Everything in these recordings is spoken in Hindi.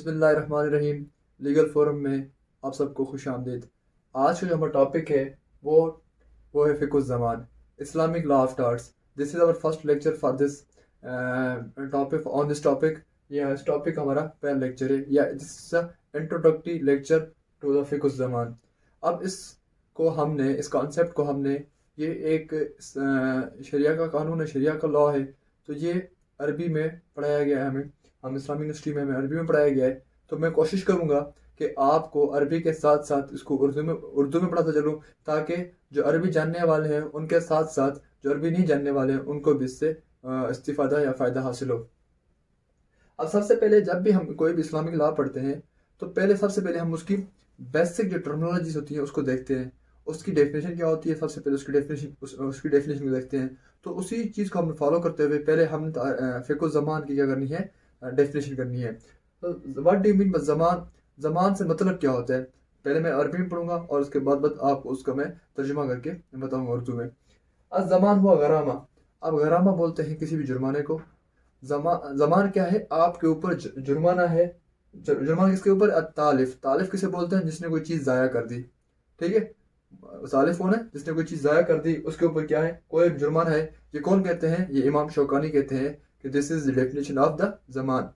बिस्मिल्लाहिर्रहमानिर्रहीम। लीगल फोरम में आप सबको खुश आमदीद। आज का जो हमारा टॉपिक है वो है फ़िक़्हुज़ ज़मान, Islamic law of torts. This is our first lecture for this topic on this topic. या इस टॉपिक का हमारा पहला लेक्चर है, या this is introductory lecture to the फ़िक़्हुज़ ज़मान। अब इस कॉन्सेप्ट को हमने, ये एक शरिया का कानून है, शरिया का लॉ है, तो ये अरबी में पढ़ाया गया है हम इस्लामी यूनिवर्सिटी में हमें अरबी में पढ़ाया गया है। तो मैं कोशिश करूँगा कि आपको अरबी के साथ साथ इसको उर्दू में पढ़ाता चलूँ, ताकि जो अरबी जानने वाले हैं उनके साथ साथ जो अरबी नहीं जानने वाले हैं उनको भी इससे इस्तिफ़ादा या फ़ायदा हासिल हो। अब सबसे पहले जब भी हम कोई भी इस्लामिक लॉ पढ़ते हैं, तो सबसे पहले हम उसकी बेसिक जो टर्मिनोलॉजीज होती है उसको देखते हैं। उसकी डेफिनेशन क्या होती है, सबसे पहले उसकी डेफिनेशन को देखते हैं। तो उसी चीज़ को हम फॉलो करते हुए पहले हम फ़िक़्हुज़ ज़मान की क्या करनी है, डेफिनेशन करनी है। तो what do you mean by ज़मान? ज़मान से मतलब क्या होता है, पहले मैं अरबी में पढ़ूंगा और उसके बाद आपको उसका मैं तर्जुमा करके बताऊंगा उर्दू में। अब ज़मान हुआ गरामा। अब गरामा बोलते हैं किसी भी जुर्माने को। ज़मान क्या है, आपके ऊपर जुर्माना है। जुर्माना किसके ऊपर? तालिफ। तालिफ किसे बोलते हैं? जिसने कोई चीज़ ज़ाया कर दी। ठीक है, तालिफ कौन है? जिसने कोई चीज़ ज़ाया कर दी, उसके ऊपर क्या है, कोई जुर्माना है। ये कौन कहते हैं? ये इमाम शौकानी कहते हैं कि this is the definition of the ज़मान।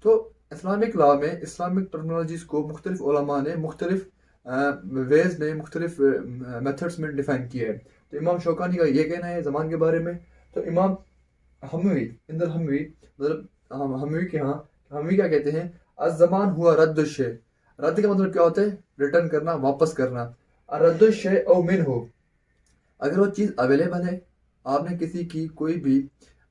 तो इस्लामिक लॉ में इस्लामिक टर्मिनोलॉजीज़ को मुख्तलिफ उलमा ने मुख्तलिफ वेज में, मुख्तलिफ मेथड्स में डिफ़ाइन किया है। तो इमाम शौकानी का ये कहना है ज़मान के बारे में। तो इमाम हमवी, इंदल हमवी, मतलब हमवी के यहाँ, हमवी क्या कहते हैं? अज़्ज़मान हुआ रद्दुश। रद्द का मतलब क्या होता है? रिटर्न करना, वापस करना। रद्दुश औ मिन हो, अगर वो चीज़ अवेलेबल है, आपने किसी की कोई भी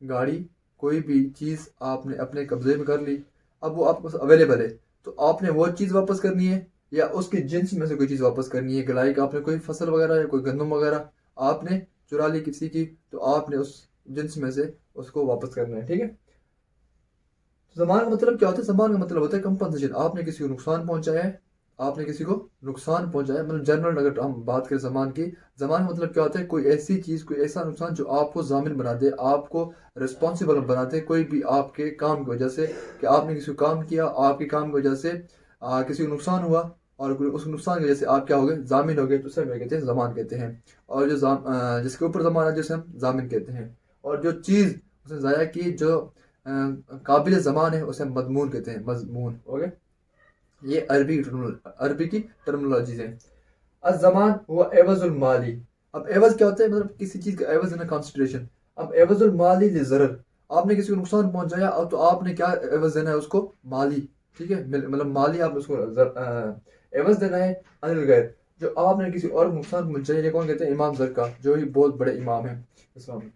गाड़ी, कोई भी चीज़ आपने अपने कब्जे में कर ली, अब वो आपके पास अवेलेबल है, तो आपने वो चीज़ वापस करनी है या उसके जिन्स में से कोई चीज़ वापस करनी है। लाइक आपने कोई फसल वगैरह या कोई गंदम वगैरह आपने चुरा ली किसी की, तो आपने उस जिन्स में से उसको वापस करना है। ठीक है, ज़मान का मतलब क्या होता है? ज़मान का मतलब होता है कंपनसेशन। आपने किसी को नुकसान पहुंचाया है, आपने किसी को नुकसान पहुंचाया, मतलब जनरल अगर हम बात करें ज़मान की, ज़मान का मतलब क्या होता है? कोई ऐसी चीज़, कोई ऐसा नुकसान जो आपको ज़ामिन बना दे, आपको रिस्पॉन्सिबल बना दे, कोई भी आपके काम की वजह से, कि आपने किसी को काम किया, आपके काम की वजह से किसी को नुकसान हुआ और उस नुकसान की वजह से आप क्या हो गए, ज़ामिन हो गए, तो उसे कहते हैं ज़मान कहते हैं। और जो जिसके ऊपर ज़मान है जिसे हम ज़ामिन कहते हैं। और जो चीज़ उसने ज़ाया की, जो काबिल ज़मान है, उसे मज़मून कहते हैं, मज़मून। ओके, ये अरबी की टर्मिनोलॉजीज है। अज़्ज़मान हुआ एवज़ुल माली। अब एवज़ क्या होता है? मतलब किसी चीज़ का एवज़ है, कंसिडरेशन। अब एवज़ुल माली लिज़रर, आपने किसी को नुकसान पहुंचाया, अब तो आपने क्या एवज़ देना है उसको? माली। ठीक है, मतलब माली आपने उसको एवज़ देना है। अनिल गैर, जो आपने किसी और नुकसान पहुंचाया, ये कौन कहते हैं? इमाम ज़रका, जो ही बहुत बड़े इमाम हैं इस्लाम में।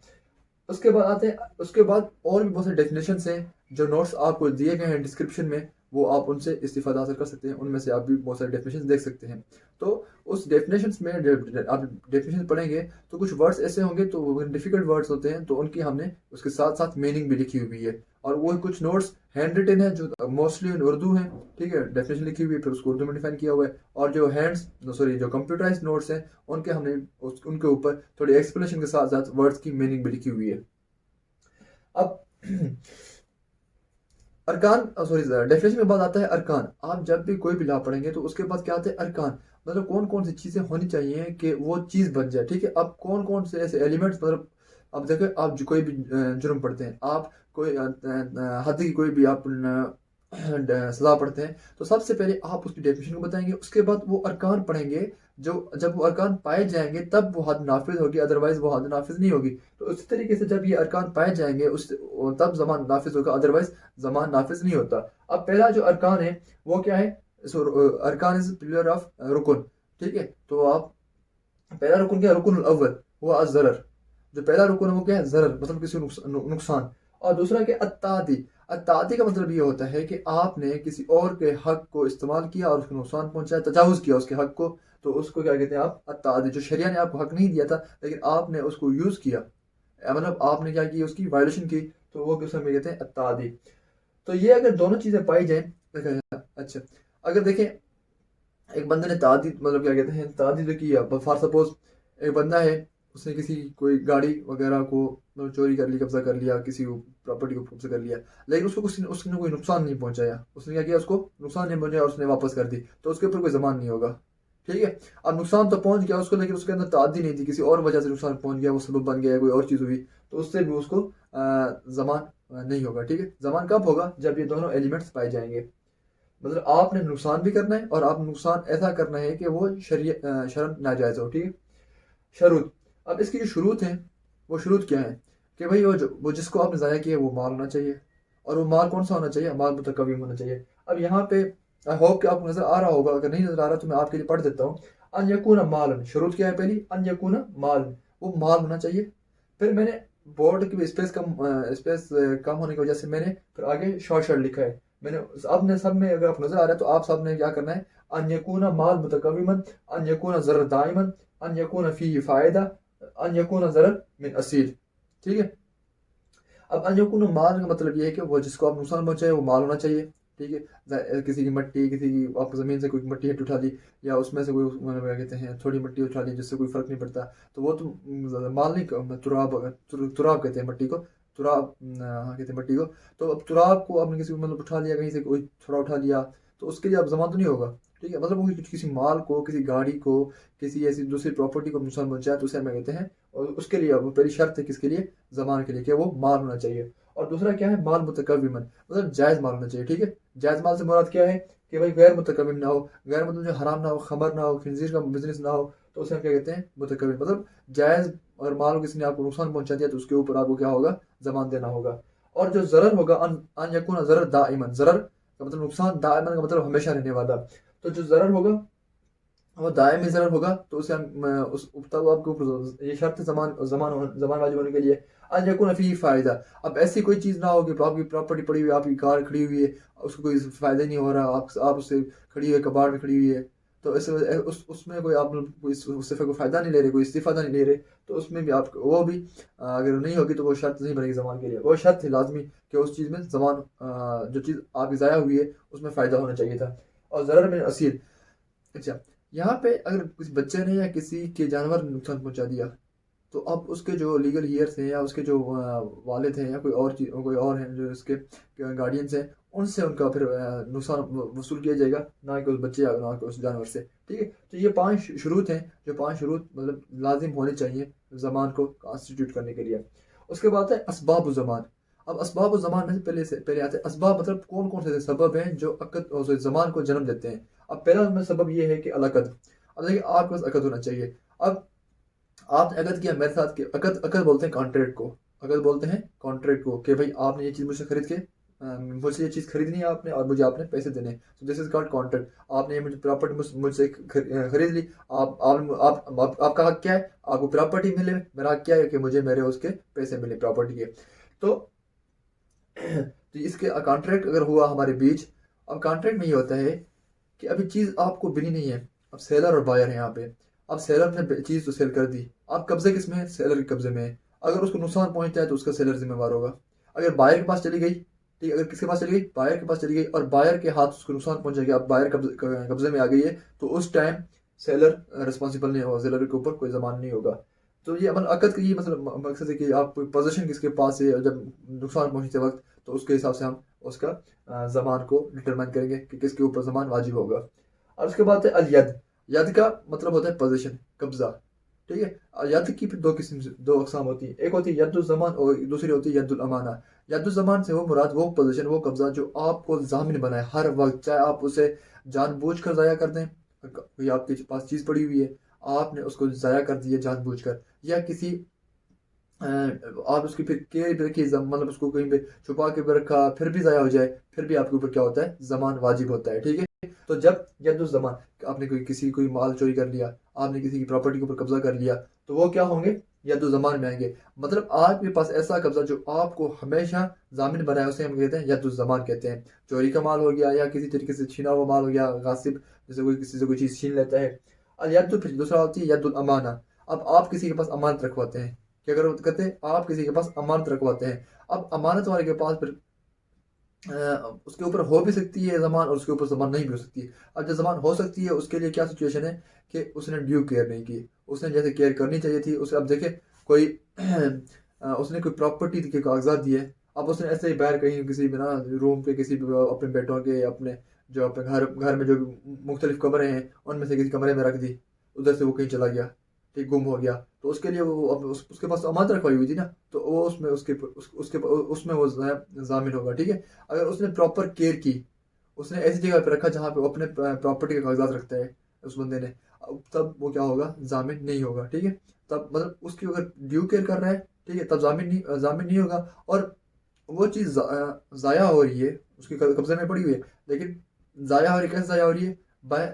उसके बाद आते हैं, उसके बाद और भी बहुत सारे डेफिनेशन हैं जो नोट्स आपको दिए गए हैं डिस्क्रिप्शन में, वो आप उनसे इस्तीफादा हासिल कर सकते हैं। उनमें से आप भी बहुत सारे डेफिनेशन देख सकते हैं। तो उस डेफिनेशन में आप डेफिनेशन पढ़ेंगे तो कुछ वर्ड्स ऐसे होंगे, तो वो डिफिकल्ट वर्ड्स होते हैं, तो उनकी हमने उसके साथ साथ मीनिंग भी लिखी हुई है। और वो कुछ नोट्स हैंड रिटन है जो मोस्टली उर्दू हैं। ठीक है, डेफिनेशन लिखी हुई है, फिर उसको उर्दू में डिफाइन किया हुआ है। और जो जो कंप्यूटराइज नोट्स हैं, उनके हमने उनके ऊपर थोड़ी एक्सप्लेनेशन के साथ साथ वर्ड्स की मीनिंग भी लिखी हुई है। अब अरकान, डेफिनेशन में बात आता है अरकान। आप जब भी कोई भी लॉ पढ़ेंगे तो उसके बाद क्या आते हैं? अरकान, मतलब कौन कौन सी चीज़ें होनी चाहिए कि वो चीज़ बन जाए। ठीक है, अब कौन कौन से ऐसे एलिमेंट्स, मतलब अब देखो, आप जो कोई भी जुर्म पढ़ते हैं, आप कोई हद की कोई भी आप सजा पढ़ते हैं, तो सबसे पहले आप उसकी डेफिनेशन को बताएंगे, उसके बाद वो अरकान पढ़ेंगे। जो जब वो अरकान पाए जाएंगे तब वो हद नाफिज होगी, अदरवाइज वो हद नाफिज नहीं होगी। तो इसी तरीके से जब ये अरकान पाए जाएंगे तब ज़मान नाफिज होगा, अदरवाइज ज़मान नाफिज नहीं होता। अब पहला जो अरकान है वो क्या है? अरकान इज पिलर ऑफ रुकन। ठीक है, तो आप पहला रुकन क्या है? रुकन अव्वल हुआ अज़रर। जो पहला रुकन है वो क्या है? ज़रर, मतलब किसी नुकसान। और दूसरा क्या? अत्तादी। अत्तादी का मतलब ये होता है कि आपने किसी और के हक को इस्तेमाल किया और उसको नुकसान पहुंचाया, तजावुज़ किया उसके हक को, तो उसको क्या कहते हैं आप? अत्तादी। जो शरिया ने आपको हक नहीं दिया था लेकिन आपने उसको यूज़ किया, मतलब आपने क्या किया? उसकी वायलेशन की, तो वो किस में कहते हैं? अत्तादी। तो ये अगर दोनों चीज़ें पाई जाए, अच्छा, अगर देखें एक बंदे ने तादी, मतलब क्या कहते हैं, तादी जो किया, फॉर सपोज एक बंदा है, उसने किसी कोई गाड़ी वगैरह को मतलब चोरी कर ली, कब्जा कर लिया, किसी प्रॉपर्टी को कब्जा कर लिया, लेकिन उसको उसने उसने कोई नुकसान नहीं पहुंचाया, उसने क्या किया, उसको नुकसान नहीं पहुंचाया और उसने वापस कर दी, तो उसके ऊपर कोई जमान नहीं होगा। ठीक है। अब नुकसान तो पहुंच गया उसको, लेकिन उसके अंदर तादी नहीं थी, किसी और वजह से नुकसान पहुंच गया, वो सबब बन गया, कोई और चीज़ हुई, तो उससे भी उसको जमान नहीं होगा। ठीक है। जमान कब होगा, जब ये दोनों एलिमेंट्स पाए जाएंगे। मतलब आपने नुकसान भी करना है और आप नुकसान ऐसा करना है कि वो शर्म नाजायज़ हो। ठीक है। शरूत। अब इसकी जो शुरूत है, वो शुरूत क्या है कि भाई वो जिसको आपने ज़ाया किया वो माल होना चाहिए, और वो माल कौन सा होना चाहिए, माल मुतकव्विम होना चाहिए। अब यहाँ पे आई होप कि आपको नज़र आ रहा होगा, अगर नहीं नज़र आ रहा तो मैं आपके लिए पढ़ देता हूँ। अन यकून मालन, शुरूत क्या है पहली, अन यकून माल, वो माल होना चाहिए। फिर मैंने बोर्ड की स्पेस कम होने की वजह से मैंने फिर आगे शॉर्ट शॉर्ट लिखा है। मैंने अपने सब में अगर आपको नज़र आ रहा है तो आप सब ने क्या करना है, अन यकून माल मुतकव्विमन, अन यकून ज़र दाइमन, अन यकून फी फ़ायदा, अन यकून ज़रर मिन असील। ठीक है। अब अन यकून माल का मतलब ये है कि वो जिसको आप नुकसान पहुंचाए वो माल होना चाहिए। ठीक है। किसी की मट्टी, किसी की आपको ज़मीन से कोई मट्टी हट उठा ली, या उसमें से कोई मतलब क्या कहते हैं थोड़ी मट्टी उठा ली जिससे कोई फ़र्क नहीं पड़ता, तो वो तो माल नहीं, तुराब कहते हैं मट्टी को, तुराब, हाँ कहते हैं मट्टी को। तो अब तुराब को आपने किसी को मतलब उठा लिया, कहीं से कोई थोड़ा उठा लिया, तो उसके लिए अब जमा तो नहीं होगा। ठीक है। मतलब वो किसी माल को, किसी गाड़ी को, किसी ऐसी दूसरी प्रॉपर्टी को नुकसान पहुंचाया तो उसे हमें कहते हैं, और उसके लिए वो पहली शर्त है किसके लिए, जमान के लिए, कि वो माल होना चाहिए। और दूसरा क्या है, माल मुतकव्विमन, मतलब जायज़ माल होना चाहिए। ठीक है। जायज़ माल से मुराद क्या है कि भाई गैर मुतकव्विम ना हो, गैर मतलब जो हराम ना हो, खमर ना हो, खंजीर का बिजनेस ना हो, तो उसे हम क्या कहते हैं, मुतकव्विम। मतलब जायज़, और माल को किसी ने आपको नुकसान पहुंचा दिया तो उसके ऊपर आपको क्या होगा, जमान देना होगा। और जो ज़रर होगा, अन यकून ज़रर दाइमन, ज़रर का मतलब नुकसान, दाइमन का मतलब हमेशा रहने वाला। तो जो ज़रर होगा वो दायमी ज़रर होगा, तो उसे हम उस तब आपके ऊपर ये शर्त है ज़मान ज़मान ज़मान वाजिब होने के लिए, अन यकून फ़ीही फ़ायदा। अब ऐसी कोई चीज़ ना हो कि आपकी प्रॉपर्टी पड़ी हुई है, आपकी कार खड़ी हुई है, उसको कोई फ़ायदा नहीं हो रहा, आप उससे खड़ी हुई है, कबाड़ में खड़ी हुई है, तो ऐसे उसमें कोई आप कोई उस सिफे को फ़ायदा नहीं ले रहे, कोई इस्तीफ़ादा नहीं ले रहे, तो उसमें भी आप वो भी अगर नहीं होगी तो वो शर्त नहीं बनेगी ज़मान के लिए। वो शर्त है लाजमी कि उस चीज़ में ज़मान, जो चीज़ आपकी ज़ाया हुई है उसमें फ़ायदा होना चाहिए था। और ज़रर में असील। अच्छा, यहाँ पे अगर किसी बच्चे ने या किसी के जानवर ने नुकसान पहुंचा दिया, तो अब उसके जो लीगल हीयर्स हैं, या उसके जो वालिद हैं, या कोई और हैं जो इसके गार्डियंस हैं, उनसे उनका फिर नुकसान वसूल किया जाएगा, ना कि उस बच्चे या ना कि उस जानवर से। ठीक है। तो ये 5 शुरूत हैं, जो 5 शुरूत मतलब लाजिम होने चाहिए ज़मान को कॉन्स्टिट्यूट करने के लिए। उसके बाद है असबाब ज़मान। अब असबाब ज़मान में से पहले आते हैं असबाब, मतलब कौन कौन से सबब हैं जो ज़मान को जन्म देते हैं। अब पहला उनमें सबब ये है कि अलअक़द। अब देखिए आपके पास अक़द होना चाहिए। अब आपने अक़द किया मेरे साथ, कि अक़द अक़द बोलते हैं कॉन्ट्रैक्ट को, अक़द बोलते हैं कॉन्ट्रैक्ट को, कि भाई आपने ये चीज़ मुझसे खरीद के मुझसे ये चीज़ खरीदनी है आपने, और मुझे आपने पैसे देने हैं, तो दिस इज कॉल्ड कॉन्ट्रैक्ट। आपने ये मुझे प्रॉपर्टी मुझसे खरीद ली, आपका हक क्या है, आपको प्रॉपर्टी मिले, मेरा हक क्या है कि मुझे मेरे उसके पैसे मिले प्रॉपर्टी के। तो तो इसके कॉन्ट्रैक्ट अगर हुआ हमारे बीच, अब कॉन्ट्रैक्ट में ये होता है कि अभी चीज़ आपको मिली नहीं है, अब सेलर और बायर है यहाँ पे। अब सेलर ने चीज़ तो सेल कर दी, अब कब्जे किस में है, सेलर के कब्जे में है। अगर उसको नुकसान पहुंचता है तो उसका सेलर जिम्मेवार होगा। अगर बायर के पास चली गई, ठीक है, अगर किसके पास चली गई, बायर के पास चली गई, और बायर के हाथ उसको नुकसान पहुंच गया, अब बायर कब्जे में आ गई है, तो उस टाइम सेलर रिस्पॉन्सिबल नहीं होगा, सेलर के ऊपर कोई जमान नहीं होगा। तो ये अमल अकद का ये मतलब मकसद है कि आप कोई पोजीशन किसके पास है, और जब नुकसान पहुंचते वक्त तो उसके हिसाब से हम उसका ज़मान को डिटरमाइन करेंगे कि किसके ऊपर ज़मान वाजिब होगा। और उसके बाद है अल यद। यद का मतलब होता है पोजीशन, कब्जा। ठीक है। और यद की फिर दो अकसाम होती है, एक होती है यद्दुल ज़मान और दूसरी होती है यद्दुल अमाना। यद्दुल ज़मान से वो मुराद वो पोजीशन, वो कब्जा जो आपको ज़ामिन बनाए हर वक्त, चाहे आप उसे जानबूझ कर ज़ाया कर दें, कोई आपके पास चीज़ पड़ी हुई है, आपने उसको ज़ाया कर दिया जानबूझ कर, या किसी आप उसकी फिर केयर भी रखिए, मतलब उसको कहीं पे छुपा के भी रखा, फिर भी ज़ाया हो जाए, फिर भी आपके ऊपर क्या होता है, ज़मान वाजिब होता है। ठीक है। तो जब यद्दुल ज़मान, आपने कोई माल चोरी कर लिया, आपने किसी की प्रॉपर्टी के ऊपर कब्जा कर लिया, तो वो क्या होंगे, यद्दुल ज़मान में आएंगे। मतलब आपके पास ऐसा कब्जा जो आपको हमेशा जामिन बनाए, उसे हम कहते हैं यद्दुल ज़मान कहते हैं। चोरी का माल हो गया, या किसी तरीके से छीना हुआ माल हो गया, गासिब, जैसे कोई किसी से कोई चीज़ छीन लेता है। और यद्दुल, फिर दूसरा होती है यद्दुल अमाना। अब आप किसी के पास अमानत रखवाते हैं, क्या करते हैं, आप किसी के पास अमानत रखवाते हैं। अब अमानत वाले के पास फिर उसके ऊपर हो भी सकती है ज़बान और उसके ऊपर ज़बान नहीं भी हो सकती है। अब जब ज़बान हो सकती है उसके लिए क्या सिचुएशन है कि उसने ड्यू केयर नहीं की, उसने जैसे केयर करनी चाहिए थी उसे। अब देखे कोई उसने कोई प्रॉपर्टी के कागजात दिए, अब उसने ऐसे ही बाहर कहीं किसी भी ना रूम पे किसी भी अपने बेटों के अपने जो अपने घर घर में जो मुख्तलिफ कमरे हैं उनमें से किसी कमरे में रख दी, उधर से वो कहीं चला गया, ठीक, गुम हो गया, तो उसके लिए वो अब उसके पास तो अमानत रखवाई हुई थी ना, तो वो उसमें उसके उसमें वो जामिन होगा, ठीक है। अगर उसने प्रॉपर केयर की, उसने ऐसी जगह पे रखा जहाँ पे वो अपने प्रॉपर्टी के कागजात रखता है उस बंदे ने, तब वो क्या होगा, जामिन नहीं होगा, ठीक है। तब मतलब उसकी अगर ड्यू केयर कर रहा है, ठीक है, तब जामिन नहीं होगा। और वो चीज़ ज़ाया हो रही है, उसके कब्जे में पड़ी हुई है, लेकिन ज़ाया हो रही है, कैसे ज़ाया हो रही है, by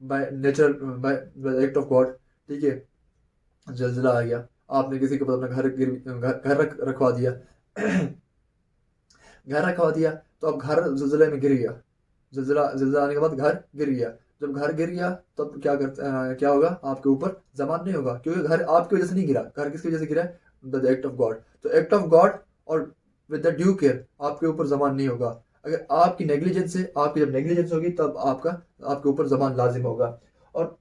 by nature, by act of God, ठीक है। जलजिला आ गया, आपने किसी के ऊपर अपना घर रखवा दिया घर रखवा दिया, तो अब घर जलजिले में गिर गया, जलजिला आने के बाद घर गिर गया। जब घर गिर गया तब क्या होगा, आपके ऊपर जमान नहीं होगा, क्योंकि घर आपकी वजह से नहीं गिरा, घर किसकी वजह से गिरा है, द एक्ट ऑफ गॉड। तो एक्ट ऑफ गॉड और विद द ड्यू केयर आपके ऊपर जमान नहीं होगा। अगर आपकी नेग्लिजेंस है, आपकी जब नेग्लिजेंस होगी तब आपके ऊपर जमान लाजिम होगा। और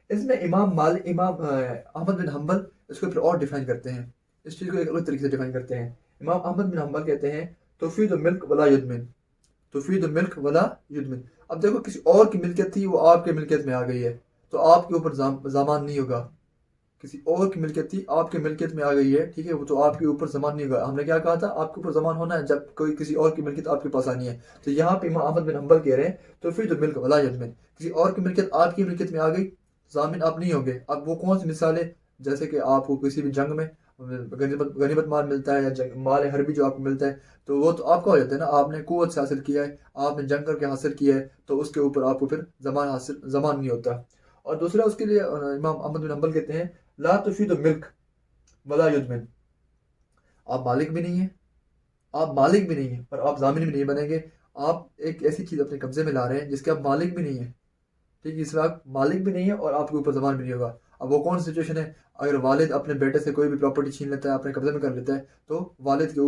इसमें इमाम अहमद बिन हम्बल इसको फिर और डिफाइन करते हैं, इस चीज़ को एक अलग तरीके से डिफाइन करते हैं। इमाम अहमद बिन हम्बल कहते हैं तुफीद मिल्क वला युदमिन, तुफीद मिल्क वला युदमिन। अब देखो किसी और की मिल्कियत थी, वो आपके मिल्कियत में आ गई है, तो आपके ऊपर जमान नहीं होगा। किसी और की मिल्कियत थी, आपके मिल्कियत में आ गई है, ठीक है, वो तो आपके ऊपर जमान नहीं होगा। हमने क्या कहा था, आपके ऊपर जमान होना है जब कोई किसी और की मिल्कियत आपके पास आनी है। तो यहाँ पे इमाम अहमद बिन हम्बल कह रहे हैं तो फिर जो मिल्क वला युदमिन, किसी और की मिल्कियत आपकी मिल्कियत में आ गई, जामिन आप नहीं होंगे। अब वो कौन सी मिसाल है, जैसे कि आपको किसी भी जंग में गनीमत माल मिलता है, या माल हरबी जो आपको मिलता है, तो वो तो आपका हो जाता है ना, आपने कुव्वत से हासिल किया है, आपने जंग करके हासिल किया है, तो उसके ऊपर आपको फिर जमान नहीं होता। और दूसरा उसके लिए इमाम अहमद बिन हम्बल कहते हैं ला तुफीद मिल्क वला युदमिन, आप मालिक भी नहीं है, आप मालिक भी नहीं है और आप जामिन भी नहीं बनेंगे। आप एक ऐसी चीज़ अपने कब्जे में ला रहे हैं जिसके आप मालिक भी नहीं है, ठीक है, इसमें आप मालिक भी नहीं है और आपके ऊपर जबान भी नहीं होगा। अब वो कौन सी सिचुएशन है, अगर वालिद अपने बेटे से कोई भी प्रॉपर्टी छीन लेता है, अपने कब्जे में कर लेता है, तो वालिद के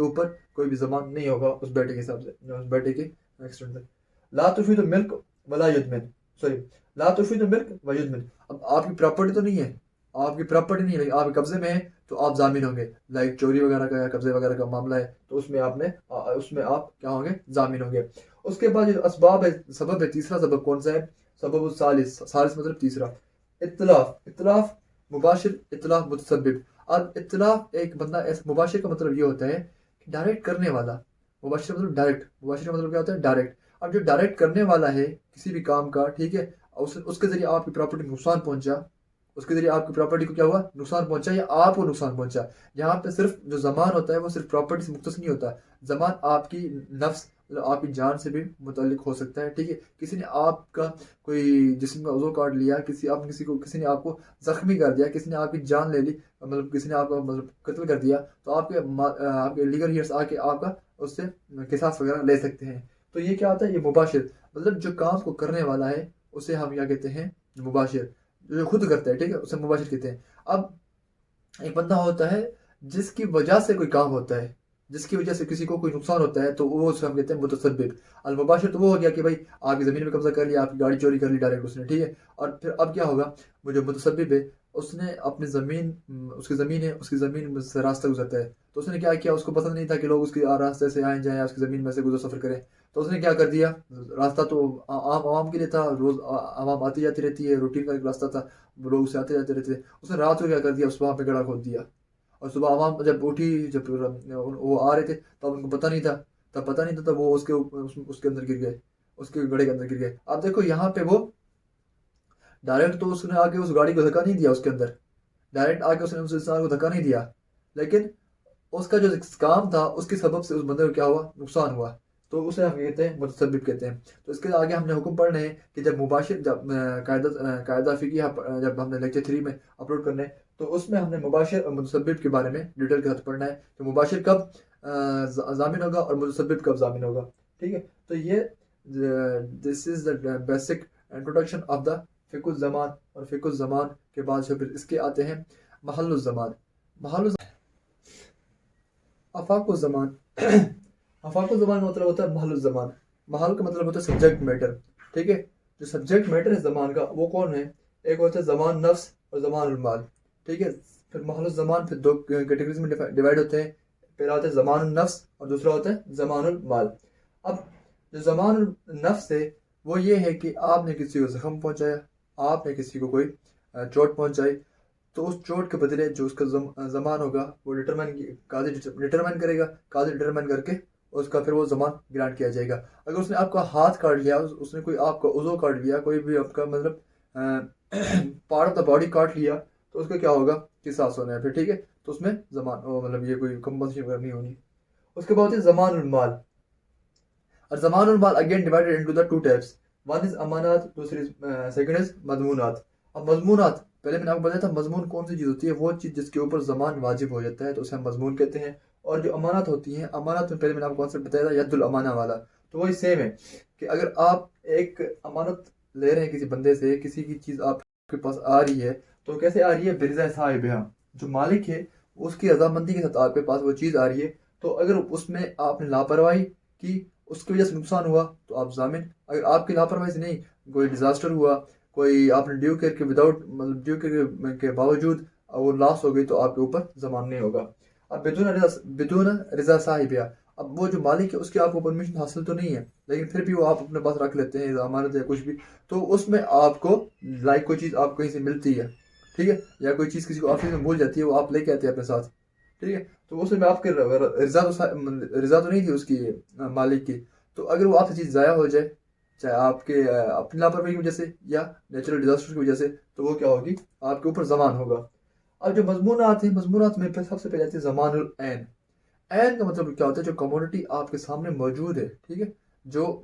ऊपर कोई भी जबान नहीं होगा उस बेटे के हिसाब से, उस बेटे के एक्सटेंड से। ला तुफीद मिल्क वला युदमिन, सॉरी, ला तुफीद मिल्क व युदमिन। अब आपकी प्रॉपर्टी तो नहीं है, आपकी प्रॉपर्टी नहीं है, लेकिन आपके कब्जे में है, तो आप जामिन होंगे। लाइक चोरी वगैरह का या कब्जे वगैरह का मामला है, तो उसमें आप क्या होंगे, जामिन होंगे। उसके बाद जो असबाब है, सबब है, तीसरा सबब कौन सा है, सबब सालिस, सालिस मतलब तीसरा, इत्तलाफ। इत्तलाफ मुबाशिर, इत्तलाफ मुतसब्बिब। अब इत्तलाफ एक बंदा ऐसा, मुबाशिर का मतलब ये होता है कि डायरेक्ट करने वाला, मुबाशिर मतलब डायरेक्ट, मुबाशिर का मतलब क्या होता है, डायरेक्ट। अब जो डायरेक्ट करने वाला है किसी भी काम का, ठीक है, उसके जरिए आपकी प्रॉपर्टी को नुकसान पहुंचा, उसके जरिए आपकी प्रॉपर्टी को क्या हुआ, नुकसान पहुंचा या आपको नुकसान पहुंचा। यहाँ पे सिर्फ जो जमान होता है वो सिर्फ प्रॉपर्टी से मुख्तस नहीं होता, जमान आपकी नफ्स, मतलब आपकी जान से भी मुतल्लिक हो सकता है, ठीक है। किसी ने आपका कोई जिस्म का उज़ू काट लिया, किसी ने आपको जख्मी कर दिया, किसी ने आपकी जान ले ली, मतलब किसी ने आपका मतलब कत्ल कर दिया, तो आपके लीगल हियर्स आके आपका उससे किसास वगैरह ले सकते हैं। तो ये क्या होता है, ये मुबाशिर, मतलब जो काम को करने वाला है उसे हम क्या कहते हैं, मुबाशिर। जो खुद करता है, ठीक है, उसे मुबाशिर कहते हैं। अब एक बंदा होता है जिसकी वजह से कोई काम होता है, जिसकी वजह से किसी को कोई नुकसान होता है, तो वो उसे हम कहते हैं मुतसब्बिब। अल मुबाशिर तो वो हो गया कि भाई आपकी ज़मीन में कब्जा कर लिया, आपकी गाड़ी चोरी कर ली डायरेक्ट उसने, ठीक है। और फिर अब क्या होगा, वो जो मुतसब्बिब है उसने अपनी ज़मीन, उसकी ज़मीन है, उसकी ज़मीन से रास्ता गुजरता है, तो उसने क्या किया, उसको पसंद नहीं था कि लोग उसके रास्ते से आए जाएँ, उसकी ज़मीन में से गुजर सफ़र करें, तो उसने क्या कर दिया, रास्ता तो आम आवाम के लिए था, रोज़ आवाम आती जाती रहती है, रूटीन का एक रास्ता था, लोग उससे आते जाते रहते थे, उसने रात को क्या कर दिया, उस वहाँ पे गड्ढा खोद दिया। और सुबह आवाम जब उठी, जब वो आ रहे थे, तब उनको पता नहीं था, तब वो उसके अंदर गिर गए, उसके गड्ढे के अंदर गिर गए। अब देखो यहाँ पे वो डायरेक्ट तो उसने आके उस गाड़ी को धक्का नहीं दिया, उसके अंदर डायरेक्ट आके उसने उस इंसान को धक्का नहीं दिया, लेकिन उसका जो काम था उसके सबब से उस बंदे को क्या हुआ, नुकसान हुआ, तो उसे हम कहते हैं मुतसब्बिब कहते हैं। तो इसके आगे हमने हुक्म पढ़ने हैं कि जब मुबाशिर, जब कायदा फ़िक़ही जब हमने लेक्चर 3 में अपलोड करने हैं, तो उसमें हमने मुबाशिर और मुतसब्बिब के बारे में डिटेल के साथ पढ़ना है, तो मुबाशिर कब जामिन होगा और मुतसब्बिब कब जामिन होगा, ठीक है। तो ये this is the basic introduction of the फ़िक़्हुल ज़मान। और फ़िक़्हुल ज़मान के बाद फिर इसके आते हैं महल्लुल ज़मान। महल्लुल आफाकुल ज़मान आफाकुल ज़मान का मतलब होता है महल ज़मान। महल का मतलब होता है सब्जेक्ट मैटर, ठीक है। जो सब्जेक्ट मैटर है ज़मान का वो कौन है? एक होता है ज़मान नफ्स और ज़मान माल, ठीक है। फिर महल ज़मान फिर दो कैटेगरीज में डिवाइड होते हैं। पहला होता है ज़मान नफ्स और दूसरा होता है ज़मान माल। अब जो ज़मान नफ्स है वो ये है कि आपने किसी को ज़ख्म पहुंचाया, आपने किसी को कोई चोट पहुंचाई, तो उस चोट के बदले जो उसका ज़मान होगा वो काजी डिटरमाइन करेगा। काजी डिटरमाइन करके उसका फिर वो ज़मान ग्रांट किया जाएगा। अगर उसने आपका हाथ काट लिया, उसने कोई आपका उज़ो काट लिया, कोई भी आपका मतलब पार्ट ऑफ द बॉडी काट लिया, तो उसका क्या होगा? किसास होना है फिर, ठीक है। तो उसमें मतलब ये कोई कंपनसेशन करनी होनी। उसके बाद ज़मान माल। और ज़मान माल again divided into the two types. One is अमानत, दूसरी सेकंड इज मजमूनात। अब मजमूनात, पहले मैंने आपको बताया था मजमून कौन सी चीज़ होती है? वो चीज़ जिसके ऊपर ज़मान वाजिब हो जाता है तो उसे हम मजमून कहते हैं। और जो अमानत होती हैं, अमानत में पहले मैंने आपको कॉन्सेप्ट बताया था यद्दुल अमाना वाला। तो वही सेम है कि अगर आप एक अमानत ले रहे हैं किसी बंदे से, किसी की चीज़ आपके पास आ रही है, तो कैसे आ रही है? बिरज़ा साहिबिहा, जो मालिक है उसकी रजामंदी के साथ आपके पास वो चीज़ आ रही है। तो अगर उसमें आपने लापरवाही की, उसकी वजह से नुकसान हुआ, तो आप जामिन। अगर आपकी लापरवाही से नहीं, कोई डिजास्टर हुआ, कोई आपने ड्यू करके विदाउट मतलब ड्यू के बावजूद वो लॉस हो गई, तो आपके ऊपर जमान नहीं होगा। अब बिदून रिजा साहिबिया, अब वो जो मालिक है उसकी आपको परमिशन हासिल तो नहीं है, लेकिन फिर भी वो आप अपने पास रख लेते हैं अमानत या कुछ भी, तो उसमें आपको लाइक कोई चीज़ आपको कहीं से मिलती है, ठीक है, या कोई चीज़ किसी को ऑफिस में भूल जाती है, वो आप लेके आते हैं अपने साथ, ठीक है। तो उसमें आपके रिजा तो नहीं थी उसकी मालिक की। तो अगर वो आपसे चीज़ ज़ाया हो जाए, चाहे आपके अपनी लापरवाही की वजह से या नेचुरल डिजास्टर की वजह से, तो वो क्या होगी? आपके ऊपर जमान होगा। अब जो मजमूनात हैं, मजमूनात में फिर सबसे पहले आती है ज़मानुल ऐन। ऐन का मतलब क्या होता है? जो कमोडिटी आपके सामने मौजूद है, ठीक है, जो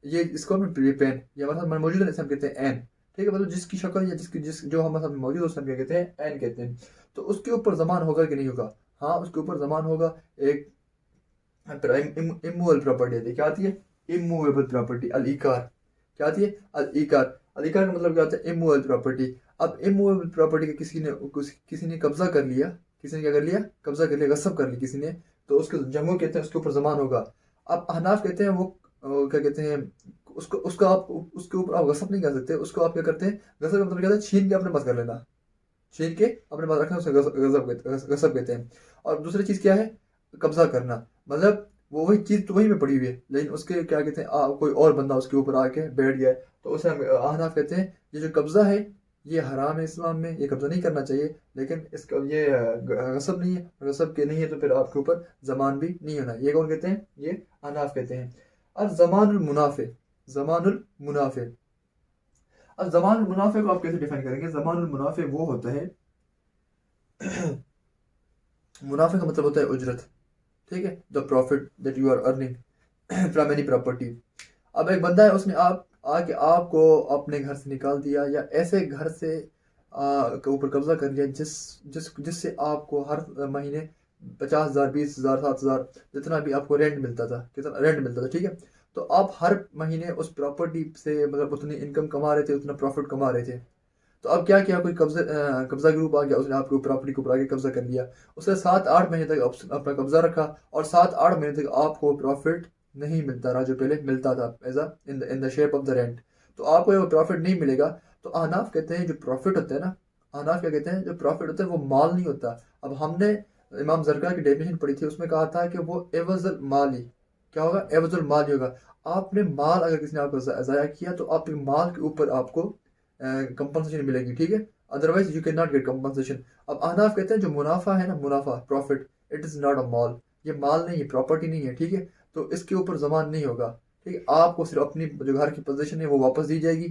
ये इसको हम पेन या मतलब मौजूद है, इसे हम कहते हैं ऐन, ठीक है। मतलब जिसकी शक्ल या जिस जो हमारे सामने मौजूद है उसे हम क्या कहते हैं? ऐन कहते हैं। तो उसके ऊपर जमान होगा कि नहीं होगा? हाँ, उसके ऊपर जमान होगा। एक इमूवेबल प्रॉपर्टी आती है, क्या आती है? इमूवेबल प्रॉपर्टी, अल इकार। क्या आती है? अल इकार। अल इकार का मतलब क्या होता है? Immovable property. अब इमूवेबल प्रॉपर्टी का किसी ने कब्जा कर लिया, किसी ने क्या कर लिया? कब्जा कर लिया, गसब कर ली किसी ने, तो उसको जमहूर कहते हैं, उसके ऊपर जमान होगा। अब अहनाफ कहते हैं वो क्या कहते हैं, उसको उसका आप उसके ऊपर आप गसब नहीं कर सकते, उसको आप क्या करते हैं? गसब का मतलब क्या होता है? छीन के अपने पास कर लेना, छीन के अपने पास रखना, उसे गसब कहते हैं। और दूसरी चीज़ क्या है? कब्जा करना, मतलब वो वही चीज़ तो वहीं में पड़ी हुई है, लेकिन उसके क्या कहते हैं, कोई और बंदा उसके ऊपर आके बैठ गया है, तो उसे हम अहनाफ कहते हैं ये जो कब्जा है ये हराम है इस्लाम में, ये कब्जा नहीं करना चाहिए। लेकिन इसका ये गसब नहीं है, गसब के नहीं है, तो फिर आपके ऊपर जमान भी नहीं होना। ये कौन कहते हैं? ये अहनाफ कहते हैं। अब जमानुल मुनाफे, जमानुल मुनाफे। अब जमानुल मुनाफे को आप कैसे डिफाइन करेंगे? जमानुल मुनाफे वो होता है मुनाफे का मतलब होता है उजरत, ठीक है, the profit that you are earning from any property. अब एक बंदा है, उसने आप आके आपको अपने घर से निकाल दिया, या ऐसे घर से के ऊपर कब्जा कर लिया जिससे आपको हर महीने 50,000, 20,000, 7,000 जितना भी आपको रेंट मिलता था, कितना रेंट मिलता था, ठीक है। तो आप हर महीने उस प्रॉपर्टी से मतलब उतनी इनकम कमा रहे थे, उतना प्रॉफिट कमा रहे थे। तो अब क्या किया? कोई कब्जा ग्रुप आ गया, उसने आपके प्रॉपर्टी के ऊपर आके कब्जा कर लिया, उसने 7-8 महीने तक अपना कब्जा रखा, और 7-8 महीने तक आपको प्रॉफिट नहीं मिलता रहा जो पहले मिलता था as in the shape of the rent. तो आपको वो प्रॉफिट नहीं मिलेगा। तो अहनाफ कहते हैं जो प्रॉफिट होता है ना, अहनाफ क्या कहते हैं? जो प्रॉफिट होता है वो माल नहीं होता। अब हमने इमाम जरका की डेफिनेशन पढ़ी थी, उसमें कहा था कि वो एवजुल माली, क्या होगा? एवजुल माली होगा। आपने माल अगर किसी ने आपको ज़ाया किया, तो आपके माल के ऊपर आपको कंपनसेशन मिलेगी, ठीक है, otherwise you can not gate compensation. अब अहनाफ कहते हैं जो मुनाफा है ना, मुनाफा profit, it is not a mall, ये माल नहीं है, प्रॉपर्टी नहीं है, ठीक है। तो इसके ऊपर जमान नहीं होगा, ठीक है। आपको सिर्फ अपनी जो घर की पोजीशन है वो वापस दी जाएगी,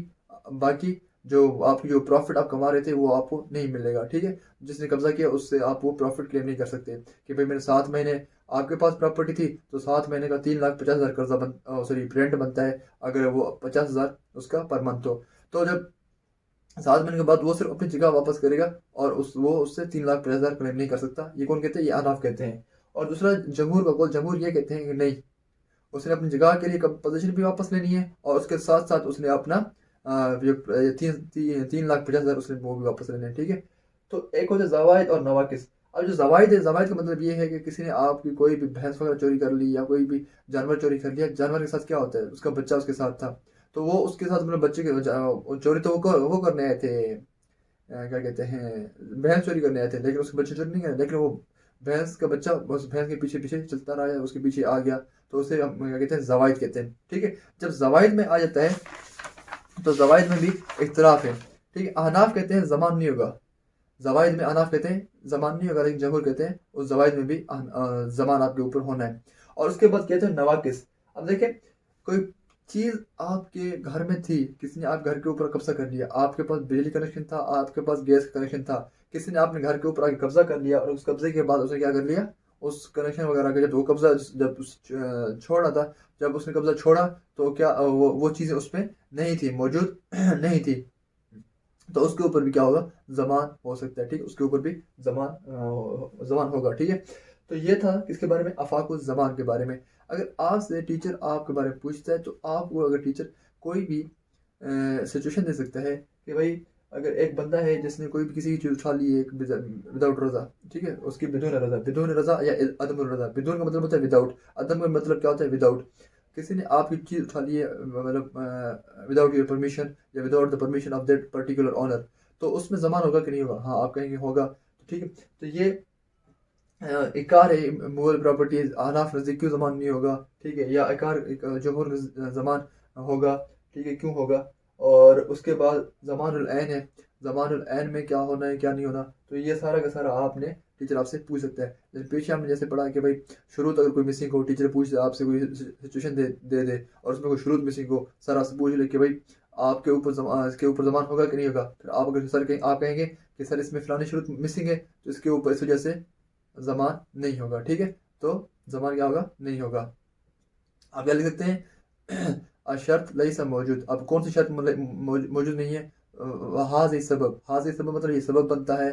बाकी जो आपकी जो प्रॉफिट आप कमा रहे थे वो आपको नहीं मिलेगा, ठीक है। जिसने कब्जा किया उससे आप वो प्रॉफिट क्लेम नहीं कर सकते कि भाई मेरे 7 महीने आपके पास प्रॉपर्टी थी, तो 7 महीने का 3,50,000 कर्जा सॉरी रेंट बनता है, अगर वो 50,000 उसका पर मंथ हो। तो जब 7 महीने के बाद वो सिर्फ अपनी जगह वापस करेगा, और वो उससे 3,50,000 क्लेम नहीं कर सकता। ये कौन कहते हैं? ये अहनाफ कहते हैं। और दूसरा जमहूर का कौल, जमहूर ये कहते हैं कि नहीं, उसने अपनी जगह के लिए पोजीशन भी वापस लेनी है, और उसके साथ साथ उसने अपना जो 3,50,000 उसने वो भी वापस लेने हैं, ठीक है। तो एक होता है जवायद और नवाकिस। अब जो जवाइद है, जवाइद का मतलब ये है कि किसी ने आपकी कोई भी भैंस वगैरह चोरी कर ली या कोई भी जानवर चोरी कर लिया, जानवर के साथ क्या होता है, उसका बच्चा उसके साथ था, तो वो उसके साथ मतलब बच्चे के चोरी तो वो करने आए थे, क्या कहते हैं, भैंस चोरी करने आए थे, लेकिन उसके बच्चे चोरी नहीं करे, लेकिन वो भैंस का बच्चा उस भैंस के पीछे पीछे चलता रहा है, उसके पीछे आ गया, तो उसे हम क्या कहते हैं, जवाइद कहते हैं। ठीक है, जब जवाइद में आ जाता है तो जवाइद में भी इख्तलाफ है। ठीक है, अहनाफ कहते हैं जमान नहीं होगा, जवाइद में अहनाफ कहते हैं जमान नहीं होगा, लेकिन जमहूर कहते हैं उस जवाइद में भी जमान आपके ऊपर होना है। और उसके बाद कहते हैं नवाकिस। अब देखें, कोई चीज़ आपके घर में थी, किसी ने आप घर के ऊपर कब्जा कर लिया, आपके पास बिजली कनेक्शन था, आपके पास गैस का कनेक्शन था, किसी ने आपने घर के ऊपर आके कब्जा कर लिया, और उस कब्जे के बाद उसने क्या कर लिया, उस कनेक्शन वगैरह का जब वो कब्जा जब छोड़ा था, जब उसने कब्जा छोड़ा, तो क्या वो चीज़ें उसमें नहीं थी, मौजूद नहीं थी, तो उसके ऊपर भी क्या होगा, जमान हो सकता है। ठीक है, उसके ऊपर भी जमान होगा। ठीक है, तो ये था किसके बारे में, अफाकुल जमान के बारे में। अगर आपसे टीचर आपके बारे में पूछता है, तो आपको अगर टीचर कोई भी सिचुएशन दे सकता है कि भाई, अगर एक बंदा है जिसने कोई भी किसी की चीज उठा ली है विदाउट रजा, ठीक है, उसकी बिदून रजा या अदम रजा, बिदून का मतलब होता है विदाउट, अदम का मतलब क्या होता है, विदाउट। किसी ने आपकी चीज उठा ली है मतलब विदाउट योर परमिशन या without the permission of that particular owner, तो उसमें जमान होगा कि नहीं होगा, हाँ आप कहेंगे होगा। तो ठीक है, तो ये इकार है मूवल प्रॉपर्टीज, अहनाफ नज़दीक क्यों जमान नहीं होगा, ठीक है, या इकार जमहूर जमान होगा, ठीक है, क्यों होगा। और उसके बाद जमानुल ऐन है, जमानुल ऐन में क्या होना है क्या नहीं होना, तो ये सारा का सारा आपने टीचर आपसे पूछ सकता है। जैसे पीछे हमने जैसे पढ़ा कि भाई शुरूत अगर कोई मिसिंग हो, टीचर पूछ आपसे कोई सिचुएशन दे और उसमें कोई शुरूत मिसिंग हो, सर आपसे पूछ ले कि भाई आपके ऊपर इसके ऊपर जमान होगा कि नहीं होगा, फिर आप अगर सर कहें, आप कहेंगे कि सर इसमें फलानी शुरूत मिसिंग है, तो इसके ऊपर इस वजह से जमान नहीं होगा। ठीक है, तो जमान क्या होगा, नहीं होगा। आप क्या लिख सकते हैं, शर्त लईसा मौजूद। अब कौन सी शर्त मौजूद नहीं है, हाज़ी सबब, हाज़ी सबब मतलब ये सबब बनता है,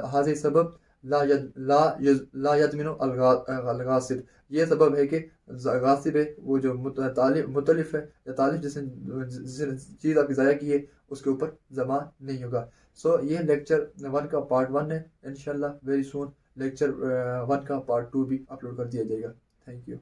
हाज़ी सबब ला यदमिनु अलगासिब, ये सबब है कि गासिब है वो जो मुतलिफ है या तालिफ जिसने चीज़ आपकी ज़ाया की है, उसके ऊपर जमान नहीं होगा। सो ये लेक्चर 1 का पार्ट 1 है, इंशाल्लाह वेरी सून लेक्चर 1 का पार्ट 2 भी अपलोड कर दिया जाएगा। Thank you.